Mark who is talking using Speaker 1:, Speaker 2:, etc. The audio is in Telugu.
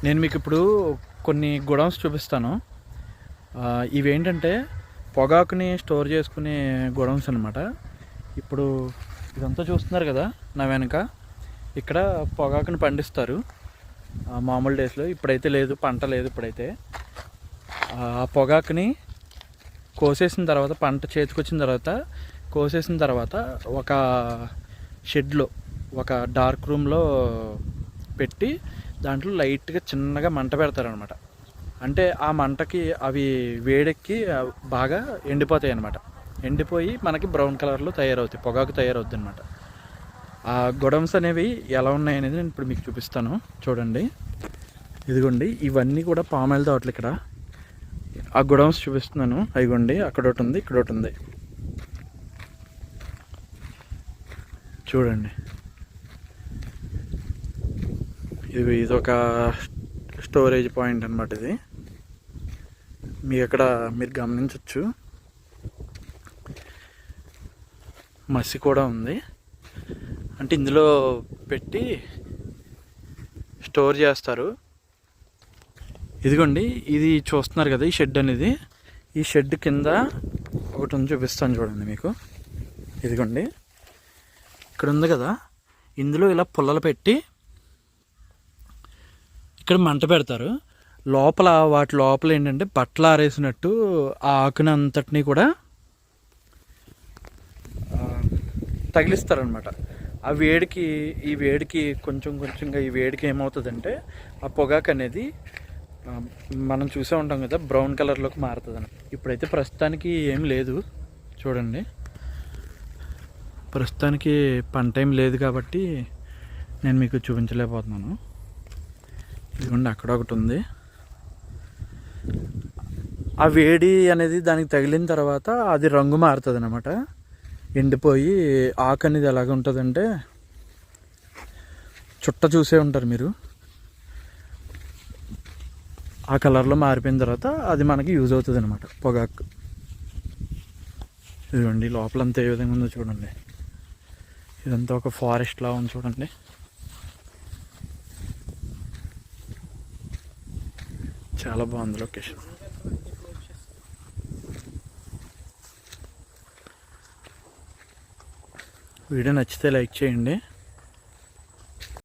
Speaker 1: నేను మీకు ఇప్పుడు కొన్ని గోడౌన్స్ చూపిస్తాను. ఇవేంటంటే పొగాకుని స్టోర్ చేసుకునే గోడౌన్స్ అనమాట. ఇప్పుడు ఇదంతా చూస్తున్నారు కదా నా వెనక, ఇక్కడ పొగాకుని పండిస్తారు మామూలు డేస్లో. ఇప్పుడైతే లేదు, పంట లేదు ఇప్పుడైతే. ఆ పొగాకుని కోసేసిన తర్వాత, పంట చేతికొచ్చిన తర్వాత కోసేసిన తర్వాత ఒక షెడ్లో, ఒక డార్క్ రూమ్లో పెట్టి దాంట్లో లైట్గా చిన్నగా మంట పెడతారనమాట. అంటే ఆ మంటకి అవి వేడెక్కి బాగా ఎండిపోతాయి అన్నమాట. ఎండిపోయి మనకి బ్రౌన్ కలర్లో తయారవుతాయి, పొగాకు తయారవుద్ది అనమాట. ఆ గొడౌన్స్ అనేవి ఎలా ఉన్నాయనేది నేను ఇప్పుడు మీకు చూపిస్తాను. చూడండి, ఇదిగోండి, ఇవన్నీ కూడా పామాయిల్ తోటలు. ఇక్కడ ఆ గొడౌన్స్ చూపిస్తున్నాను. అదిగోండి, అక్కడ ఒకటి ఉంది, ఇక్కడ ఒకటి ఉంది. చూడండి, ఇది ఒక స్టోరేజ్ పాయింట్ అనమాట. ఇది మీకు అక్కడ మీరు గమనించవచ్చు. మసి కూడా ఉంది, అంటే ఇందులో పెట్టి స్టోర్ చేస్తారు. ఇదిగోండి, ఇది చూస్తున్నారు కదా, ఈ షెడ్ అనేది. ఈ షెడ్ కింద ఒకటి ఉంది, చూపిస్తాను చూడండి మీకు. ఇదిగోండి, ఇక్కడ ఉంది కదా, ఇందులో ఇలా పుల్లలు పెట్టి ఇక్కడ మంట పెడతారు. లోపల, వాటి లోపల ఏంటంటే బట్టలు ఆరేసినట్టు ఆ ఆకుని అంతటినీ కూడా తగిలిస్తారనమాట. ఆ వేడికి, ఈ వేడికి కొంచెంగా ఈ వేడికి ఏమవుతుందంటే ఆ పొగాకు అనేది మనం చూసే ఉంటాం కదా, బ్రౌన్ కలర్లోకి మారుతుంది అని. ఇప్పుడైతే ప్రస్తుతానికి ఏం లేదు. చూడండి, ప్రస్తుతానికి పంట ఏం లేదు కాబట్టి నేను మీకు చూపించలేకపోతున్నాను. ఇదిగోండి, అక్కడ ఒకటి ఉంది. ఆ వేడి అనేది దానికి తగిలిన తర్వాత అది రంగు మారుతుంది అన్నమాట. ఎండిపోయి ఆకు అనేది ఎలాగ ఉంటుందంటే, చుట్ట చూసే ఉంటారు మీరు, ఆ కలర్లో మారిపోయిన తర్వాత అది మనకి యూజ్ అవుతుంది అనమాట, పొగాకు. ఇదిగోండి, లోపలంతా ఏ విధంగా ఉందో చూడండి. ఇదంతా ఒక ఫారెస్ట్ లా ఉంది చూడండి. చాలా బాగుంది లొకేషన్. వీడియో నచ్చితే లైక్ చేయండి.